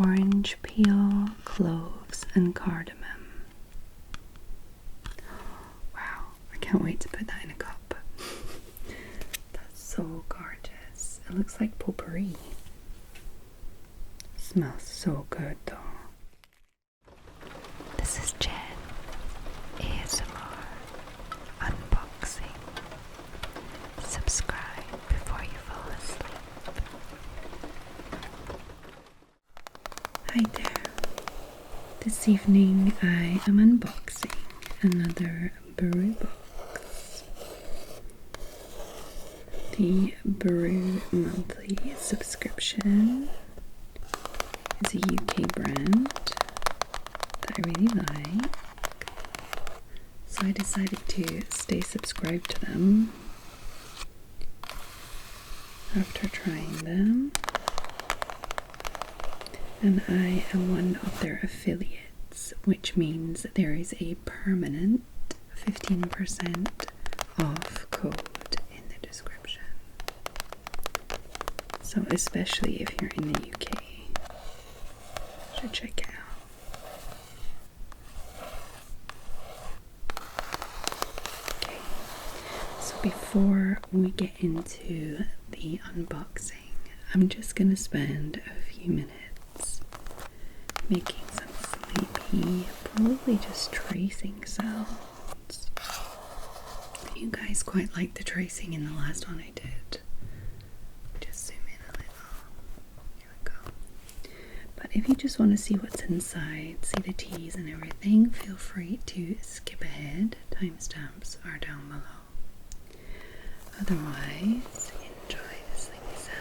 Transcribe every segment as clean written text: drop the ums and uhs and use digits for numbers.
orange peel, cloves, and cardamom. Wow, I can't wait to put that in a cup. That's so gorgeous. It looks like potpourri. Smells so good though. This is Jen ASMR unboxing. Subscribe before you fall asleep. Hi there. This evening I am unboxing another BRUU box. The BRUU monthly subscription is a UK brand that I really like, so I decided to stay subscribed to them after trying them, and I am one of their affiliates, which means there is a permanent 15% off code in the description. So especially if you're in the UK, you should check it out. Okay, so before we get into the unboxing, I'm just gonna spend a few minutes making some sleepy, probably just tracing sounds. You guys quite liked the tracing in the last one I did. Just zoom in a little. Here we go. But if you just want to see what's inside, see the teas and everything, feel free to skip ahead. Timestamps are down below. Otherwise, enjoy the sleepy sound.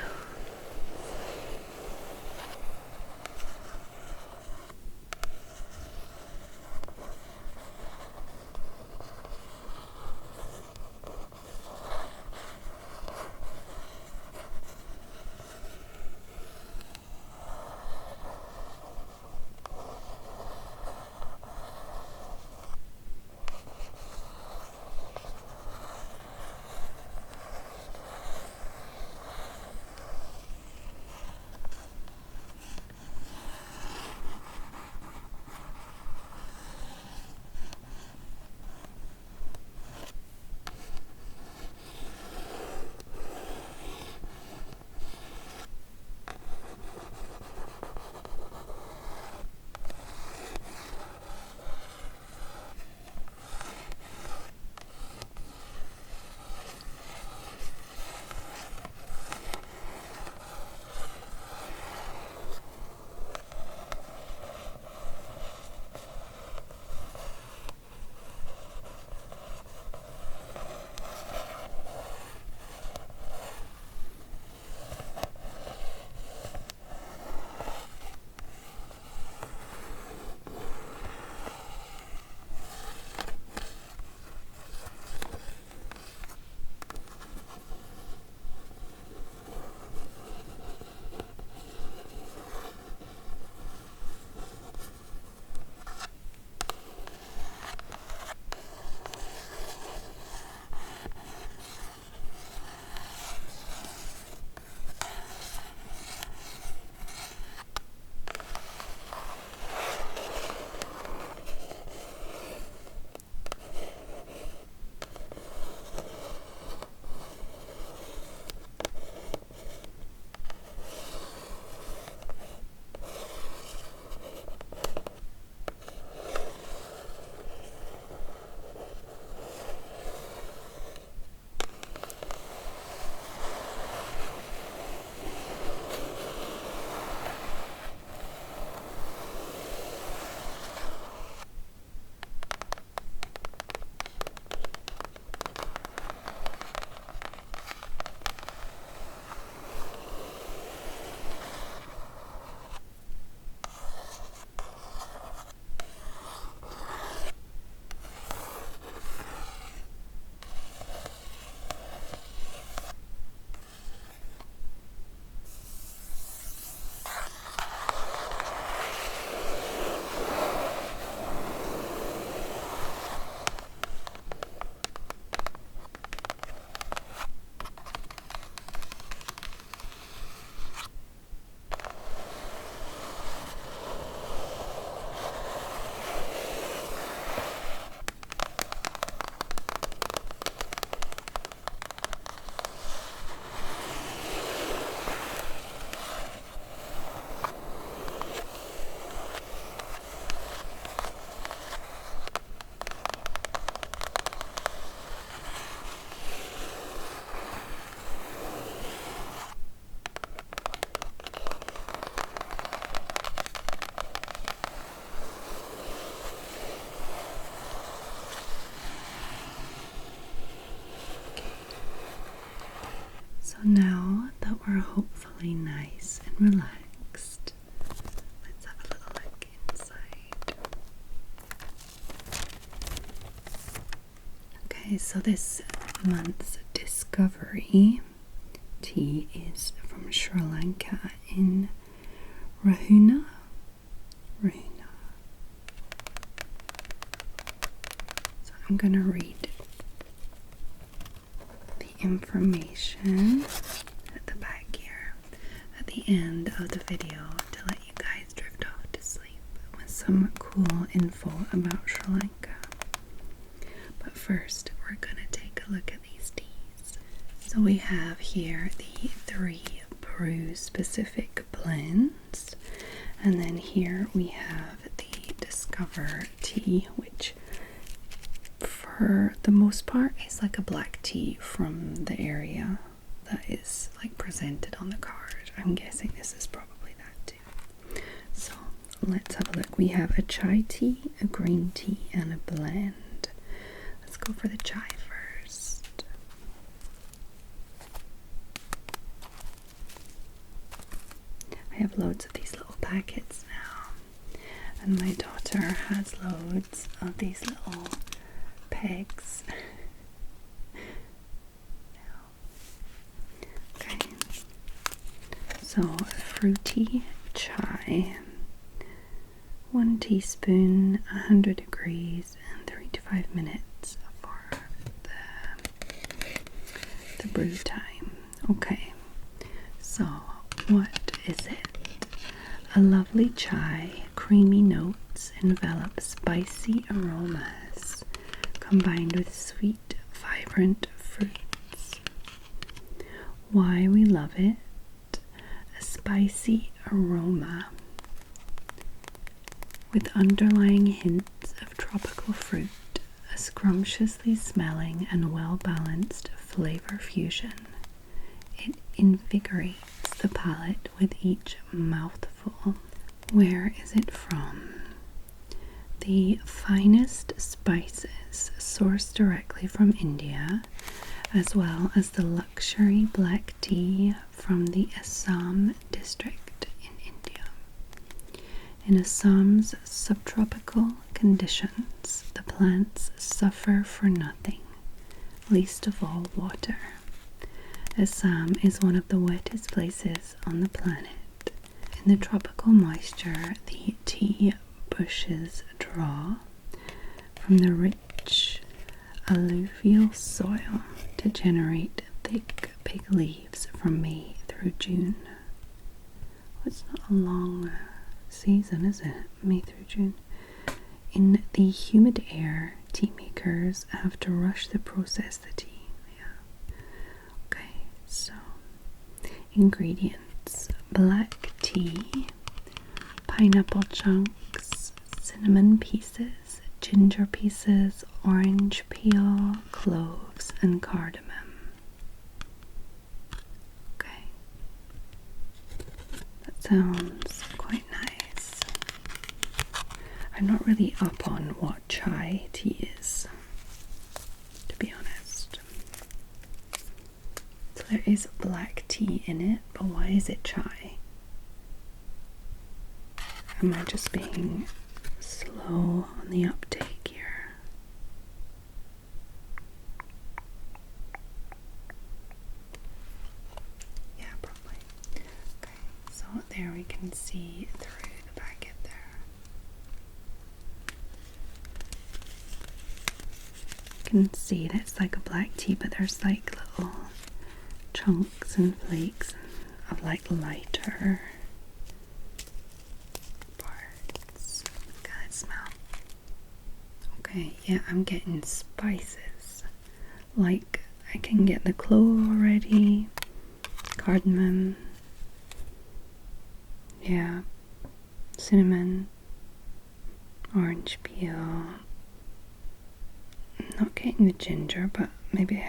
now that we're hopefully nice and relaxed, let's have a little look inside. Okay, so this month's discovery tea is from Sri Lanka in Rahuna. So I'm going to read the information at the back here at the end of the video to let you guys drift off to sleep with some cool info about Sri Lanka. But first, we're going to take a look at these teas. So we have here the 3 BRUU specific blends, and then here we have the Discover tea, which for the most part is like a black tea from the area that is like presented on the card. I'm guessing this is probably that too. So let's have a look. We have a chai tea, a green tea, and a blend. Let's go for the chai first. I have loads of these little packets now, and my daughter has loads of these little pegs. Okay, so fruity chai, 1 teaspoon, 100 degrees, and 3 to 5 minutes for the brew time. Okay, so what is it? A lovely chai, creamy notes envelop spicy aromas combined with sweet, vibrant fruits. Why we love it? A spicy aroma with underlying hints of tropical fruit, a scrumptiously smelling and well-balanced flavor fusion. It invigorates the palate with each mouthful. Where is it from? The finest spices sourced directly from India, as well as the luxury black tea from the Assam district in India. In Assam's subtropical conditions, the plants suffer for nothing, least of all water. Assam is one of the wettest places on the planet. In the tropical moisture, the tea bushes draw from the rich alluvial soil to generate thick big leaves from May through June. Well, it's not a long season, is it? May through June. In the humid air, tea makers have to rush to process the tea. Yeah. Okay, so ingredients: black tea, pineapple chunks, cinnamon pieces, ginger pieces, orange peel, cloves, and cardamom. Okay, that sounds quite nice. I'm not really up on what chai tea is, to be honest. So there is black tea in it, but why is it chai? Am I just being slow on the uptake here? Yeah, probably. Okay, so there we can see through the packet there. You can see that it's like a black tea, but there's like little chunks and flakes of like lighter parts. Look at that smell. Okay, yeah, I'm getting spices. Like, I can get the clove already, cardamom, yeah, cinnamon, orange peel. I'm not getting the ginger, but maybe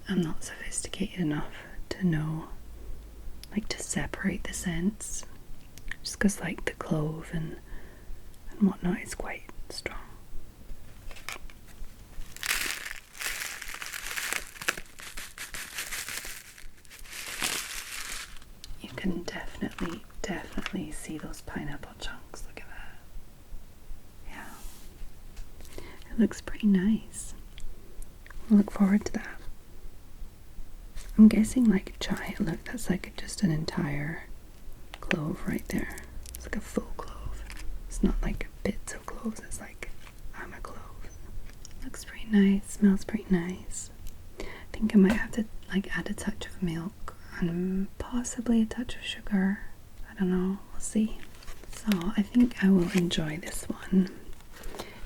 I'm not sophisticated enough to know, like, to separate the scents. Just because, like, the clove and whatnot is quite strong. can definitely see those pineapple chunks. Look at that. Yeah. It looks pretty nice. I look forward to that. I'm guessing like a giant, look, that's like just an entire clove right there. It's like a full clove. It's not like bits of cloves, it's like I'm a clove. Looks pretty nice, smells pretty nice. I think I might have to like add a touch of milk and possibly a touch of sugar. I don't know, we'll see. So I think I will enjoy this one.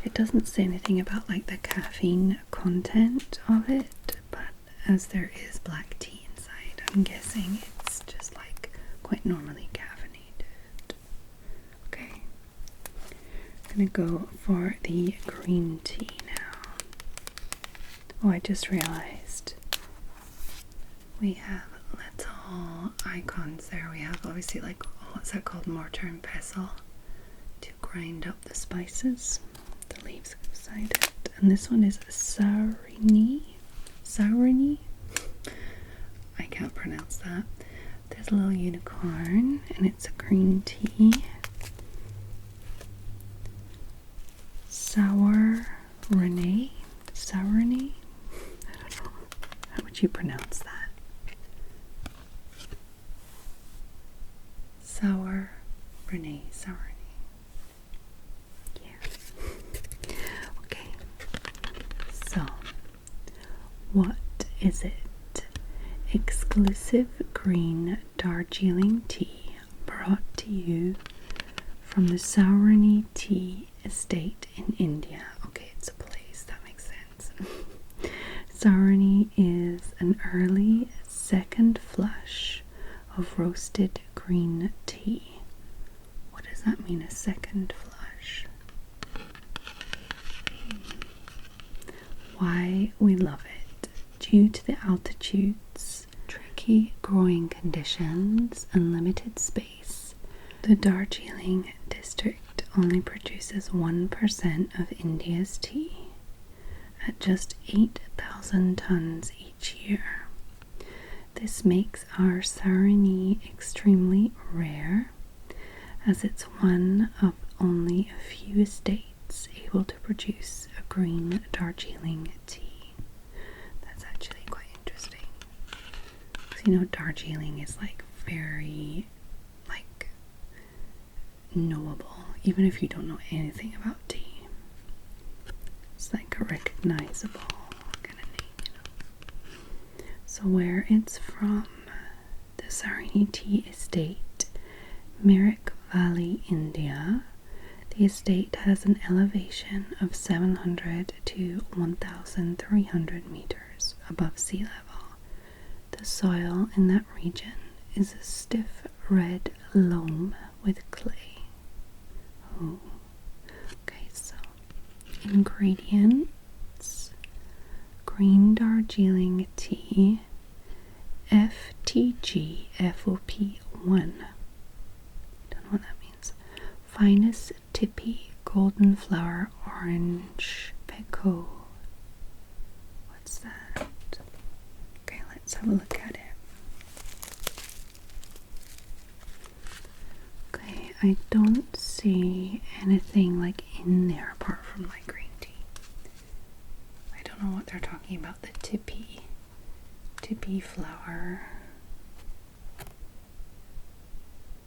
It doesn't say anything about like the caffeine content of it, but as there is black tea inside, I'm guessing it's just like quite normally caffeinated. Okay, I'm gonna go for the green tea now. Oh, I just realized we have little icons there. We have obviously like, what's that called, mortar and pestle to grind up the spices. The leaves beside it. And this one is Sourenee. I can't pronounce that. There's a little unicorn and it's a green tea. Sourenee? I don't know. How would you pronounce that? Sourenee. Yeah. Okay. So, what is it? Exclusive green Darjeeling tea brought to you from the Sourenee Tea Estate in India. Okay, it's a place, that makes sense. Sourenee is an early second flush of roasted green tea. What does that mean, a second flush? Why we love it. Due to the altitudes, tricky growing conditions, and limited space, the Darjeeling district only produces 1% of India's tea, at just 8,000 tons each year. This makes our Sourenee extremely rare, as it's one of only a few estates able to produce a green Darjeeling tea. That's actually quite interesting. Because you know, Darjeeling is like very like knowable, even if you don't know anything about tea. It's like a recognizable kind of name, you know. So where it's from, the Sourenee Tea Estate, Mirik Valley, India. The estate has an elevation of 700 to 1,300 meters above sea level. The soil in that region is a stiff red loam with clay. Oh, okay, so ingredients: green Darjeeling tea, FTG FOP1. Don't know what that means. Finest tippy golden flower orange pekoe. What's that? Okay, let's have a look at it. Okay, I don't see anything like in there apart from like green tea. I don't know what they're talking about. The tippy flower.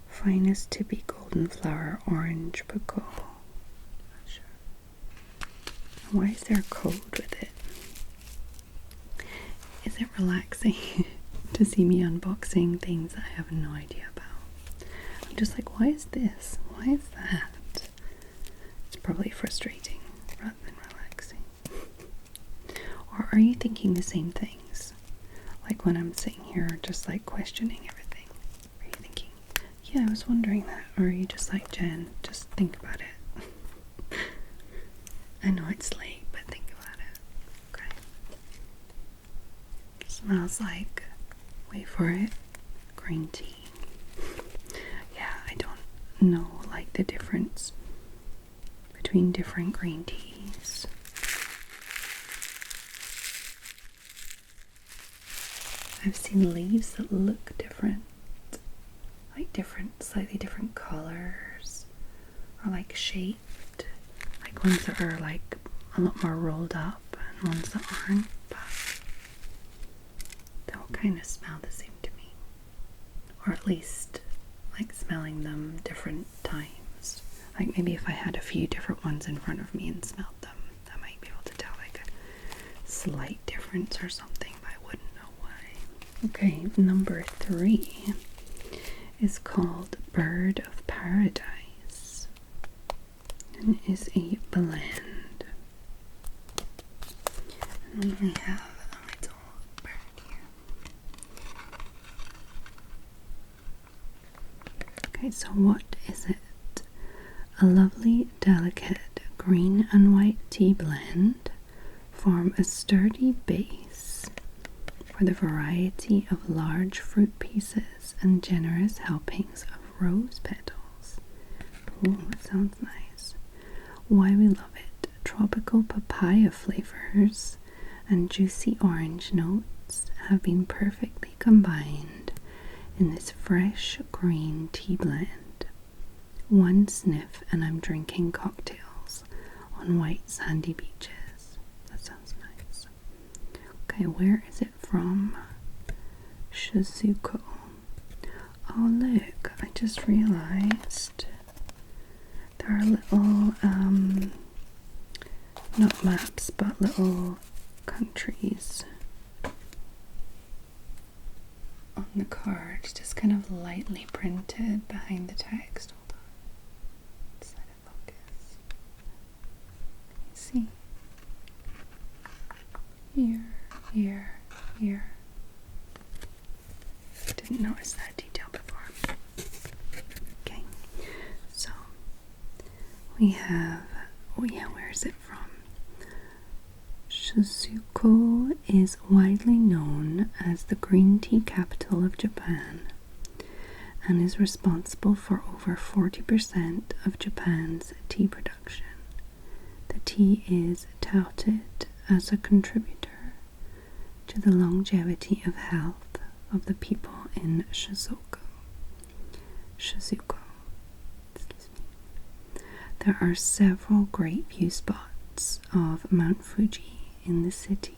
Finest tippy golden flower orange pekoe. Not sure. Why is there a code with it? Is it relaxing to see me unboxing things that I have no idea about? I'm just like, why is this? Why is that? It's probably frustrating rather than relaxing. Or are you thinking the same things? Like when I'm sitting here just like questioning everything. Are you thinking, yeah, I was wondering that? Or are you just like, Jen, just think about it? I know it's late, but think about it. Okay. Smells like, wait for it, green tea. Yeah, I don't know like the difference between different green teas. I've seen leaves that look different. like slightly different colors, or like shaped, like ones that are like a lot more rolled up and ones that aren't, but they all kind of smell the same to me, or at least like smelling them different times. Like maybe if I had a few different ones in front of me and smelled them, I might be able to tell like a slight difference or something, but I wouldn't know why. Okay, number 3 is called Bird of Paradise, and is a blend. And then we have a little bird here. Okay, so what is it? A lovely, delicate green and white tea blend form a sturdy base for the variety of large fruit pieces and generous helpings of rose petals. Oh, that sounds nice. Why we love it. Tropical papaya flavors and juicy orange notes have been perfectly combined in this fresh green tea blend. One sniff and I'm drinking cocktails on white sandy beaches. That sounds nice. Okay, where is it from? Shizuko. Oh look, I just realized there are little, not maps, but little countries on the card, just kind of lightly printed behind the text. Hold on. Let's let it focus. See? Here. Didn't notice that detail before. Okay, so we have, oh yeah, where is it from? Shizuoka is widely known as the green tea capital of Japan and is responsible for over 40% of Japan's tea production. The tea is touted as a contributor to the longevity of health of the people in Shizuoka. Excuse me. There are several great view spots of Mount Fuji in the city,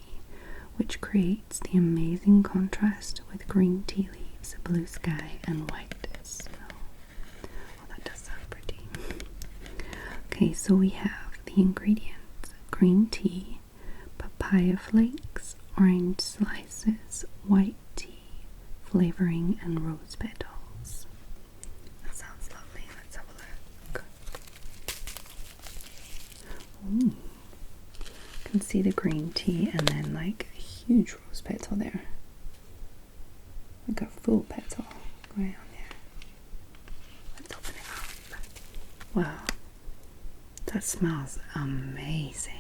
which creates the amazing contrast with green tea leaves, blue sky, and white snow. Oh, that does sound pretty. Okay, so we have the ingredients: green tea, papaya flakes, orange slices, white tea, flavoring, and rose petals. That sounds lovely. Let's have a look. Ooh. You can see the green tea and then like a huge rose petal there. Like a full petal going on there. Let's open it up. Wow. That smells amazing.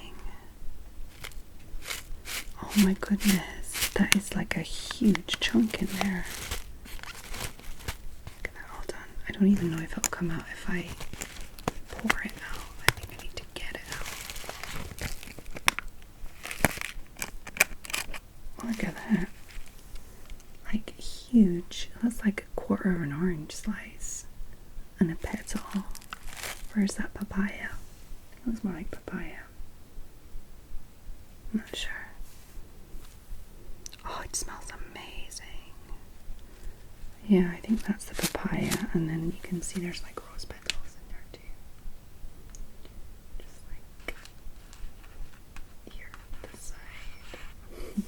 Oh my goodness, that is like a huge chunk in there. Look at that all done. I don't even know if it'll come out if I pour it out. I think I need to get it out. Look at that. Like huge. That's like a quarter of an orange slice. And a petal. Where's that papaya? It looks more like papaya. I'm not sure. Oh, it smells amazing. Yeah, I think that's the papaya, and then you can see there's like rose petals in there too. Just like here on this side.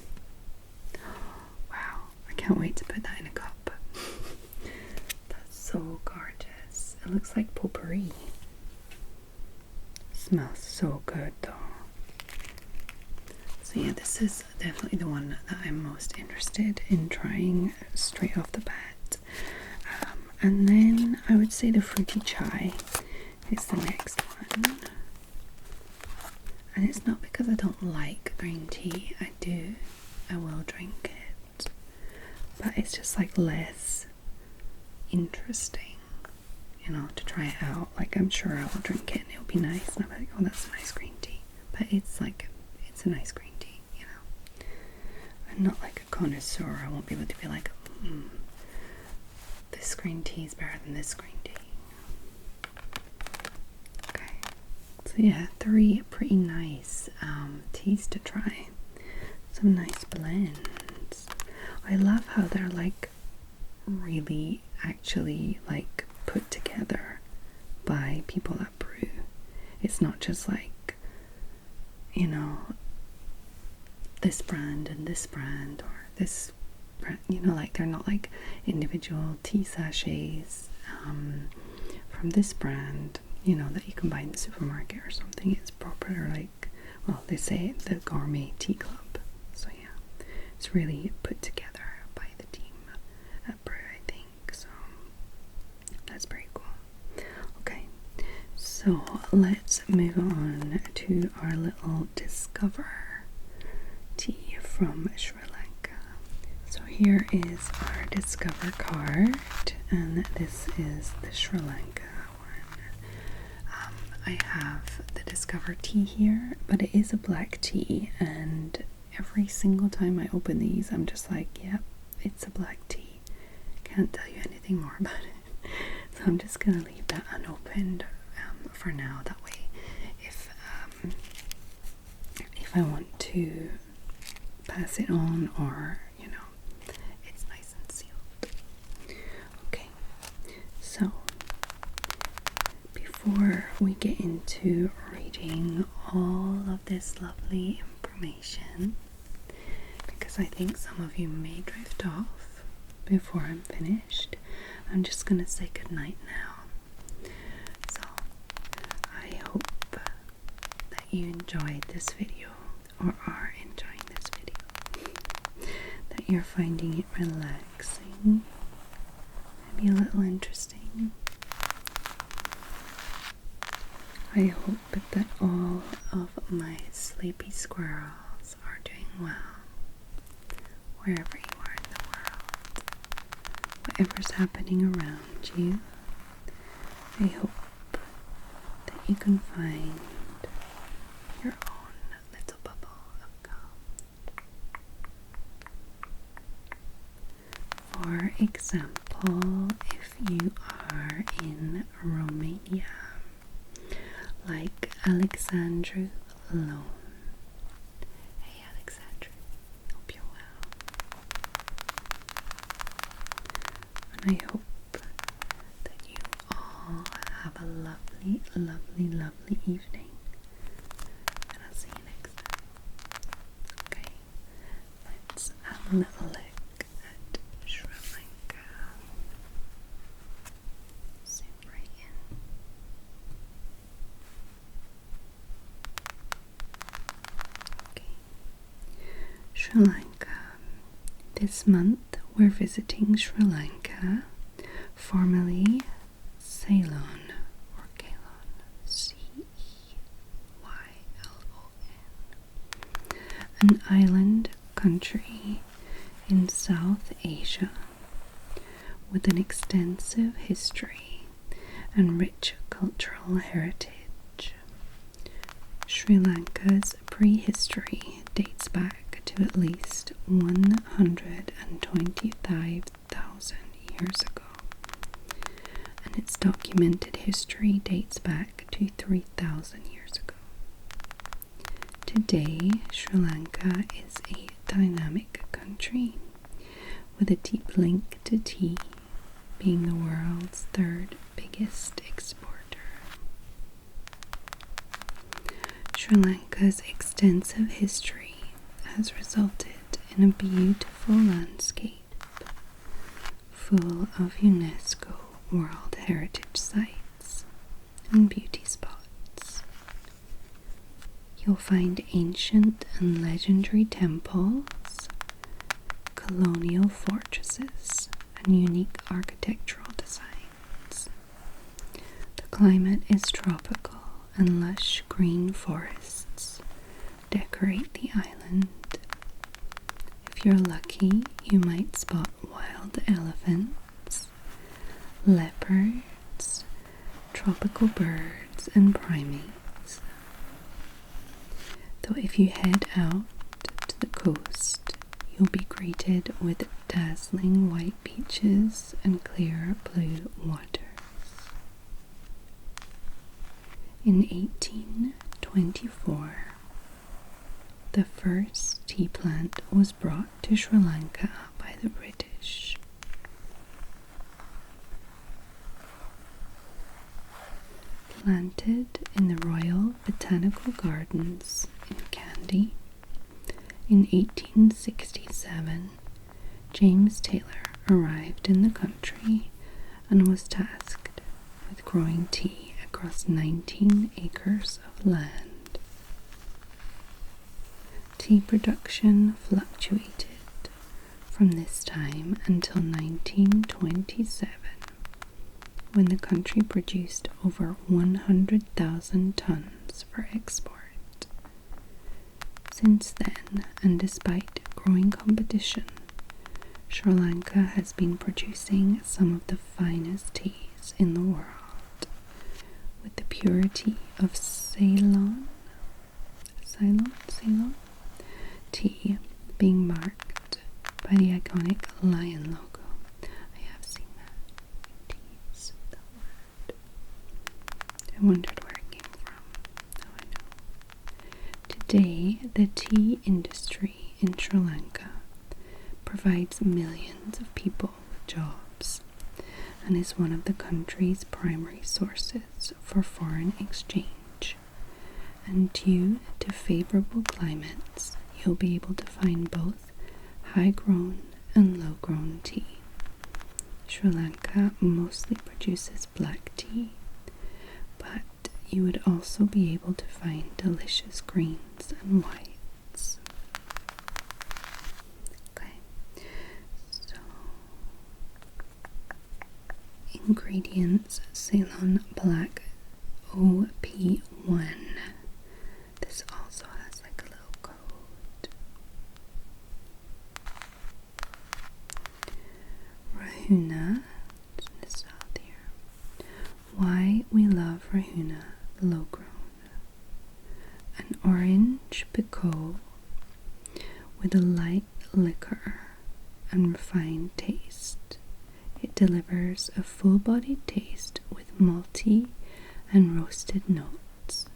Wow, I can't wait to put that in a cup. That's so gorgeous. It looks like potpourri. Smells so good though. So yeah, this is definitely the one that I'm most interested in trying straight off the bat. And then I would say the fruity chai is the next one. And it's not because I don't like green tea. I will drink it. But it's just like less interesting, you know, to try it out. Like I'm sure I will drink it and it'll be nice. And I'm like, oh, that's a nice green tea. But it's like, it's a nice green tea, you know. I'm not like a connoisseur. I won't be able to be like, this green tea is better than this green tea. Okay, so yeah, 3 pretty nice teas to try. Some nice blends. I love how they're like really actually like put together by people at BRUU. It's not just like, you know, this brand and this brand or this brand, you know, like they're not like individual tea sachets from this brand, you know, that you can buy in the supermarket or something. It's proper, like, well, they say the gourmet tea club. So yeah, it's really put together by the team at BRUU, I think. So that's very cool. Okay, so let's move on to our little Discover tea from Sri Lanka. So here is our Discover card, and this is the Sri Lanka one. I have the Discover tea here, but it is a black tea, and every single time I open these, I'm just like, yep, it's a black tea. Can't tell you anything more about it. So I'm just gonna leave that unopened for now. That way, if I want to pass it on, or you know, it's nice and sealed. Okay, so before we get into reading all of this lovely information, because I think some of you may drift off before I'm finished, I'm just gonna say goodnight now. So I hope that you enjoyed this video, or are enjoying this video, that you're finding it relaxing, maybe a little interesting. I hope that all of my sleepy squirrels are doing well, wherever you are in the world, whatever's happening around you. I hope that you can find your own little bubble of calm. For example, if you are in Romania, like Alexandru Loan. Hey Alexandru, hope you're well. And I hope that you all have a lovely, lovely, lovely evening. And I'll see you next time. Okay, let's have a little look at Sri Lanka. Zoom right in. Sri Lanka. This month we're visiting Sri Lanka, formerly Ceylon, or Ceylon, Ceylon, an island country in South Asia with an extensive history and rich cultural heritage. Sri Lanka's prehistory dates back to at least 125,000 years ago, and its documented history dates back to 3,000 years ago. Today, Sri Lanka is a dynamic country with a deep link to tea, being the world's 3rd biggest exporter. Sri Lanka's extensive history has resulted in a beautiful landscape full of UNESCO World Heritage Sites and beauty spots. You'll find ancient and legendary temples, colonial fortresses, and unique architectural designs. The climate is tropical, and lush green forests decorate the island. If you're lucky, you might spot wild elephants, leopards, tropical birds, and primates. Though if you head out to the coast, you'll be greeted with dazzling white beaches and clear blue waters. In 1824, the first tea plant was brought to Sri Lanka by the British. Planted in the Royal Botanical Gardens in Kandy in 1867, James Taylor arrived in the country and was tasked with growing tea across 19 acres of land. Tea production fluctuated from this time until 1927, when the country produced over 100,000 tons for export. Since then, and despite growing competition, Sri Lanka has been producing some of the finest teas in the world, with the purity of Ceylon tea being marked by the iconic lion logo. I have seen that in teas, that word. I wondered where it came from. Now I know. Today, the tea industry in Sri Lanka provides millions of people with jobs and is one of the country's primary sources for foreign exchange. And due to favorable climates, you'll be able to find both high-grown and low-grown tea. Sri Lanka mostly produces black tea, but you would also be able to find delicious greens and whites. Okay, so ingredients: Ceylon Black OP1. This also has like a little code. Rahuna, this out here. Why we love Rahuna, low grown. An orange Picot with a light liquor and refined taste. It delivers a full-bodied taste with malty and roasted notes.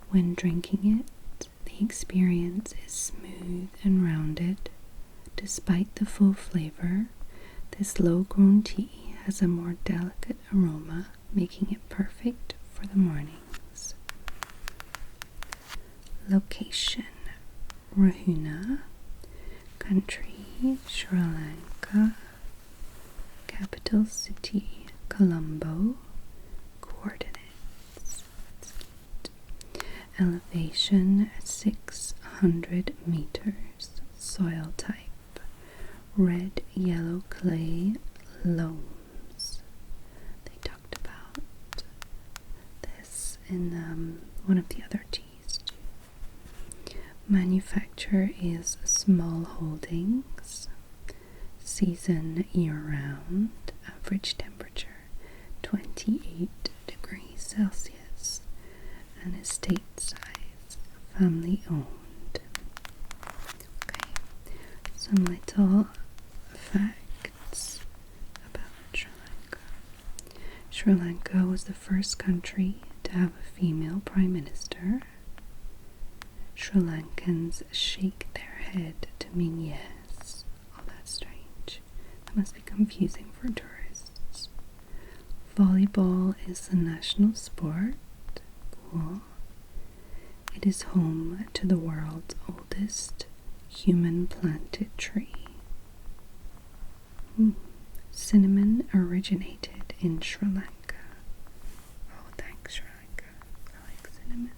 When drinking it, the experience is smooth and rounded. Despite the full flavor, this low-grown tea has a more delicate aroma, making it perfect for the mornings. Location: Rahuna. Country: Sri Lanka. Capital city: Colombo. Coordinates: elevation 600 meters. Soil type: red yellow clay loams. They talked about this in one of the other teas too. Manufacture is small holdings. Season year-round. Average temperature 28 degrees Celsius. And estate size, family owned. Okay, some little facts about Sri Lanka. Sri Lanka was the first country to have a female prime minister. Sri Lankans shake their head to mean yes. Oh, that's strange. That must be confusing for tourists. Volleyball is the national sport. Cool. It is home to the world's oldest human-planted tree. Cinnamon originated in Sri Lanka. Oh, thanks, Sri Lanka. I like cinnamon.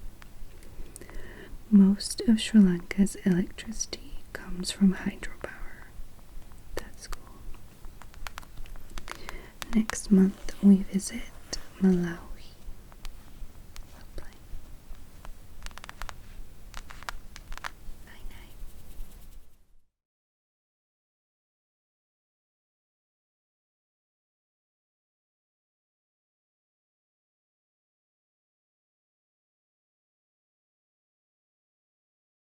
Most of Sri Lanka's electricity comes from hydropower. That's cool. Next month we visit Malawi.